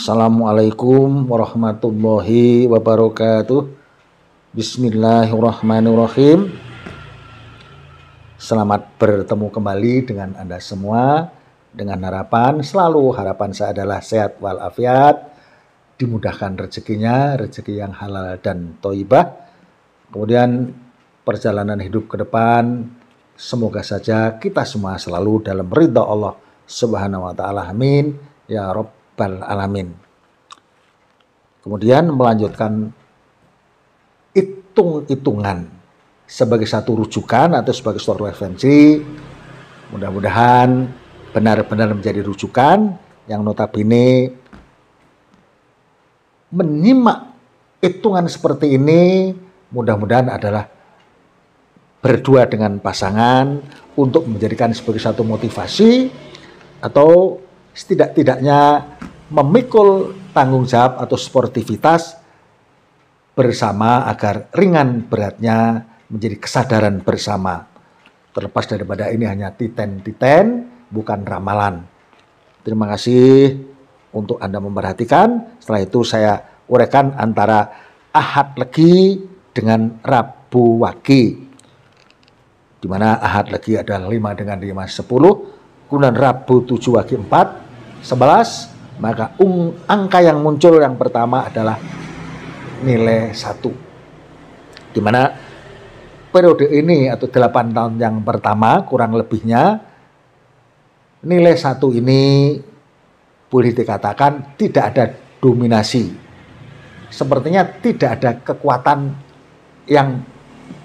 Assalamualaikum warahmatullahi wabarakatuh. Bismillahirrahmanirrahim. Selamat bertemu kembali dengan Anda semua. Dengan harapan, selalu harapan saya adalah sehat walafiat, dimudahkan rezekinya, rezeki yang halal dan thayyibah. Kemudian perjalanan hidup ke depan, semoga saja kita semua selalu dalam ridha Allah Subhanahu wa ta'ala. Amin ya Rabbal alamin. Kemudian melanjutkan hitung-hitungan sebagai satu rujukan atau sebagai suatu referensi. Mudah-mudahan benar-benar menjadi rujukan yang notabene menyimak hitungan seperti ini mudah-mudahan adalah berdua dengan pasangan untuk menjadikan sebagai satu motivasi atau setidak-tidaknya memikul tanggung jawab atau sportivitas bersama agar ringan beratnya menjadi kesadaran bersama. Terlepas daripada ini hanya titen-titen, bukan ramalan. Terima kasih untuk Anda memperhatikan. Setelah itu saya uraikan antara Ahad Legi dengan Rabu Wage, di mana Ahad Legi adalah 5 dengan 5 10, kemudian Rabu 7 Wage 4 11, maka angka yang muncul yang pertama adalah nilai 1. Di mana periode ini atau 8 tahun yang pertama kurang lebihnya nilai 1 ini boleh dikatakan tidak ada dominasi. Sepertinya tidak ada kekuatan yang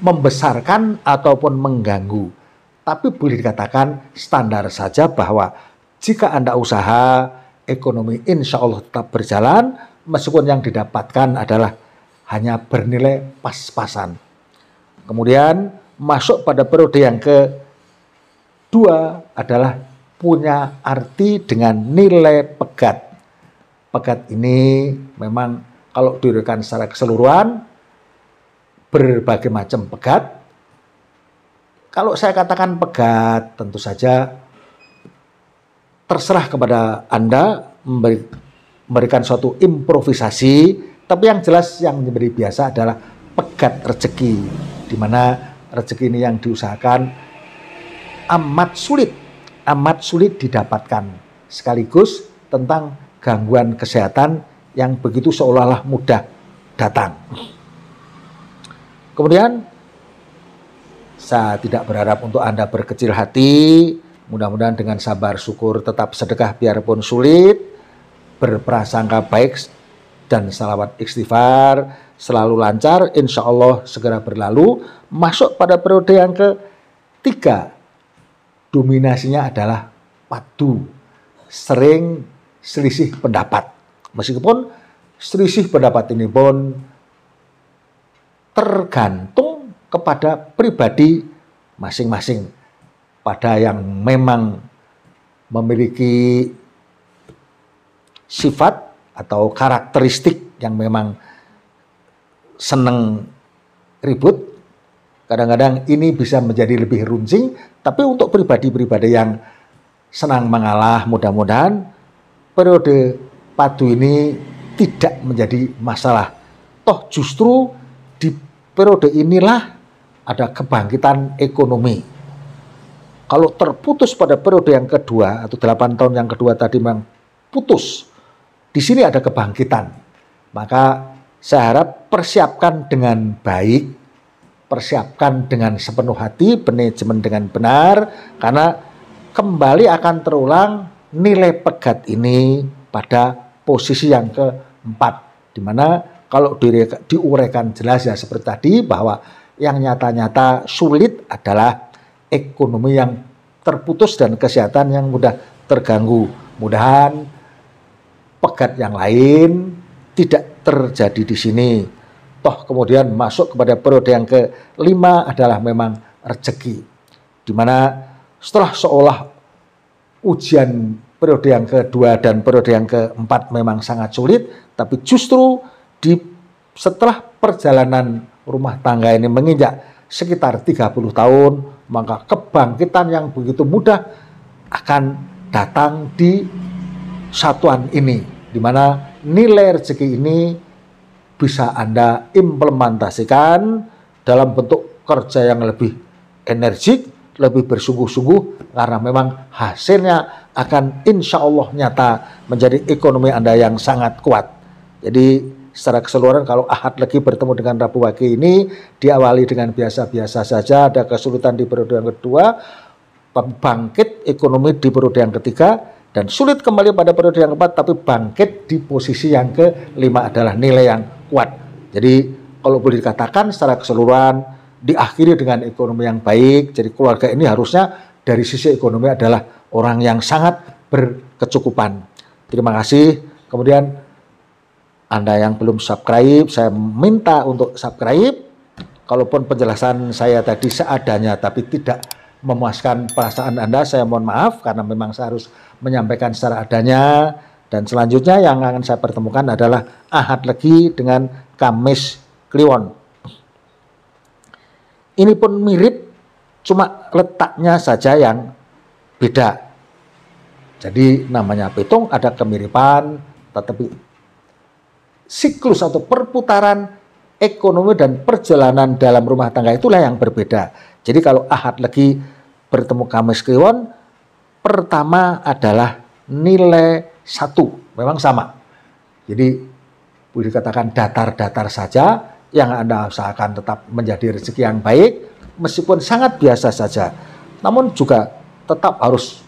membesarkan ataupun mengganggu. Tapi boleh dikatakan standar saja bahwa jika Anda usaha, ekonomi insya Allah tetap berjalan, meskipun yang didapatkan adalah hanya bernilai pas-pasan. Kemudian masuk pada periode yang kedua adalah punya arti dengan nilai pegat. Pegat ini memang kalau diuraikan secara keseluruhan berbagai macam pegat. Kalau saya katakan pegat, tentu saja terserah kepada Anda memberikan suatu improvisasi, tapi yang jelas yang menjadi biasa adalah pegat rezeki, di mana rezeki ini yang diusahakan amat sulit didapatkan, sekaligus tentang gangguan kesehatan yang begitu seolah-olah mudah datang. Kemudian saya tidak berharap untuk Anda berkecil hati, mudah-mudahan dengan sabar syukur tetap sedekah biarpun sulit, berprasangka baik dan salawat istighfar selalu lancar, insya Allah segera berlalu. Masuk pada periode yang ketiga, dominasinya adalah padu, sering selisih pendapat. Meskipun selisih pendapat ini pun tergantung kepada pribadi masing-masing. Pada yang memang memiliki sifat atau karakteristik yang memang senang ribut, kadang-kadang ini bisa menjadi lebih runcing. Tapi untuk pribadi-pribadi yang senang mengalah, mudah-mudahan periode padu ini tidak menjadi masalah. Toh justru di periode inilah ada kebangkitan ekonomi. Kalau terputus pada periode yang kedua atau 8 tahun yang kedua tadi memang putus, di sini ada kebangkitan. Maka saya harap persiapkan dengan baik, persiapkan dengan sepenuh hati, manajemen dengan benar, karena kembali akan terulang nilai pegat ini pada posisi yang keempat, di mana kalau diuraikan jelas ya seperti tadi bahwa yang nyata-nyata sulit adalah ekonomi yang terputus dan kesehatan yang mudah terganggu. Mudahan pegat yang lain tidak terjadi di sini. Toh kemudian masuk kepada periode yang kelima adalah memang rezeki, di mana setelah seolah ujian periode yang kedua dan periode yang keempat memang sangat sulit, tapi justru setelah perjalanan rumah tangga ini menginjak sekitar 30 tahun, maka kebangkitan yang begitu mudah akan datang di satuan ini, di mana nilai rezeki ini bisa Anda implementasikan dalam bentuk kerja yang lebih energik, lebih bersungguh-sungguh, karena memang hasilnya akan insya Allah nyata menjadi ekonomi Anda yang sangat kuat. Jadi secara keseluruhan kalau Ahad Legi bertemu dengan Rabu Wage ini diawali dengan biasa-biasa saja, ada kesulitan di periode yang kedua, bangkit ekonomi di periode yang ketiga, dan sulit kembali pada periode yang keempat, tapi bangkit di posisi yang kelima adalah nilai yang kuat. Jadi kalau boleh dikatakan secara keseluruhan diakhiri dengan ekonomi yang baik. Jadi keluarga ini harusnya dari sisi ekonomi adalah orang yang sangat berkecukupan. Terima kasih. Kemudian Anda yang belum subscribe, saya minta untuk subscribe. Kalaupun penjelasan saya tadi seadanya tapi tidak memuaskan perasaan Anda, saya mohon maaf karena memang saya harus menyampaikan secara adanya. Dan selanjutnya yang akan saya pertemukan adalah Ahad Legi dengan Kamis Kliwon. Ini pun mirip, cuma letaknya saja yang beda. Jadi namanya pitung ada kemiripan, tetapi siklus atau perputaran ekonomi dan perjalanan dalam rumah tangga itulah yang berbeda. Jadi kalau Ahad Legi bertemu Kamis Kliwon, pertama adalah nilai 1, memang sama. Jadi boleh dikatakan datar-datar saja, yang Anda usahakan tetap menjadi rezeki yang baik, meskipun sangat biasa saja. Namun juga tetap harus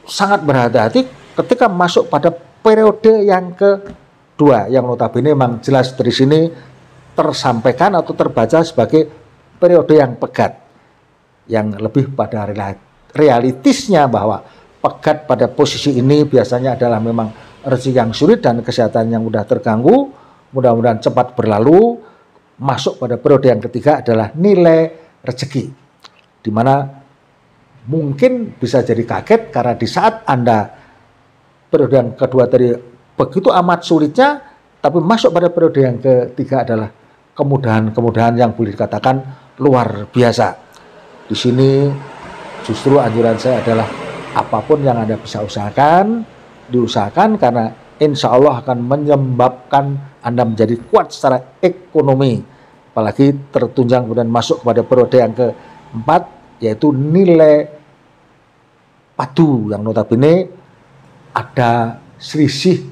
sangat berhati-hati ketika masuk pada periode yang kedua, yang notabene memang jelas dari sini tersampaikan atau terbaca sebagai periode yang pegat, yang lebih pada realitisnya bahwa pegat pada posisi ini biasanya adalah memang rezeki yang sulit dan kesehatan yang mudah terganggu. Mudah-mudahan cepat berlalu. Masuk pada periode yang ketiga adalah nilai rezeki, di mana mungkin bisa jadi kaget karena di saat Anda periode yang kedua tadi begitu amat sulitnya, tapi masuk pada periode yang ketiga adalah kemudahan-kemudahan yang boleh dikatakan luar biasa. Di sini justru anjuran saya adalah apapun yang Anda bisa usahakan, diusahakan, karena insya Allah akan menyebabkan Anda menjadi kuat secara ekonomi, apalagi tertunjang kemudian masuk kepada periode yang keempat, yaitu nilai padu, yang notabene ada selisih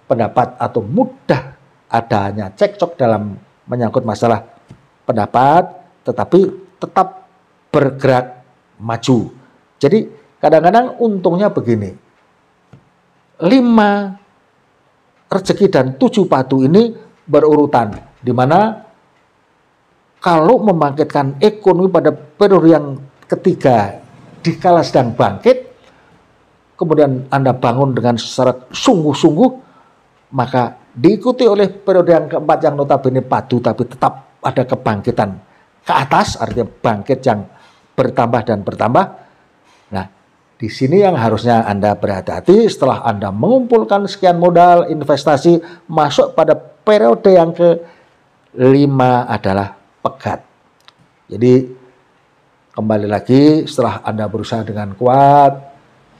pendapat atau mudah adanya cekcok dalam menyangkut masalah pendapat, tetapi tetap bergerak maju. Jadi kadang-kadang untungnya begini, 5 rezeki dan 7 padu ini berurutan, di mana kalau membangkitkan ekonomi pada periode yang ketiga dikala sedang bangkit, kemudian Anda bangun dengan secara sungguh-sungguh, maka diikuti oleh periode yang keempat yang notabene padu tapi tetap ada kebangkitan ke atas, artinya bangkit yang bertambah dan bertambah. Nah, di sini yang harusnya Anda berhati-hati setelah Anda mengumpulkan sekian modal investasi, masuk pada periode yang ke-5 adalah pegat. Jadi kembali lagi, setelah Anda berusaha dengan kuat,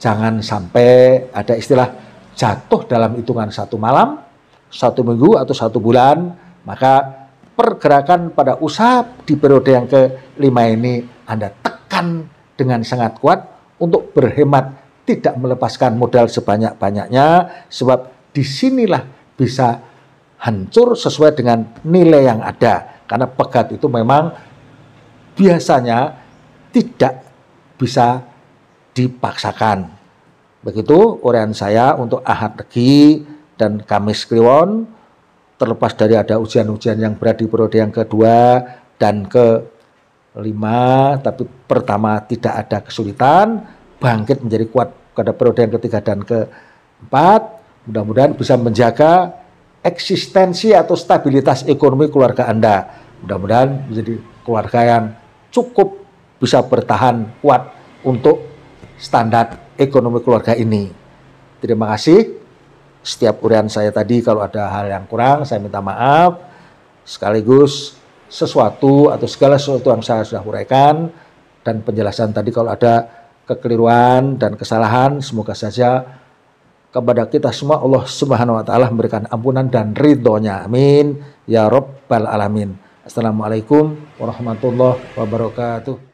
jangan sampai ada istilah jatuh dalam hitungan 1 malam, 1 minggu atau 1 bulan. Maka pergerakan pada usaha di periode yang ke-5 ini Anda tekan dengan sangat kuat untuk berhemat, tidak melepaskan modal sebanyak-banyaknya, sebab disinilah bisa hancur sesuai dengan nilai yang ada. Karena pegat itu memang biasanya tidak bisa dipaksakan. Begitu uraian saya untuk Ahad Legi dan Kamis Kliwon, terlepas dari ada ujian-ujian yang berat di periode yang kedua dan ke-5, tapi pertama tidak ada kesulitan, bangkit menjadi kuat pada periode yang ketiga dan ke-4, mudah-mudahan bisa menjaga eksistensi atau stabilitas ekonomi keluarga Anda. Mudah-mudahan menjadi keluarga yang cukup bisa bertahan kuat untuk standar ekonomi keluarga ini. Terima kasih. Setiap uraian saya tadi kalau ada hal yang kurang, saya minta maaf. Sekaligus sesuatu atau segala sesuatu yang saya sudah uraikan dan penjelasan tadi kalau ada kekeliruan dan kesalahan, semoga saja kepada kita semua Allah Subhanahu wa taala memberikan ampunan dan ridhonya. Amin ya rabbal alamin. Assalamualaikum warahmatullahi wabarakatuh.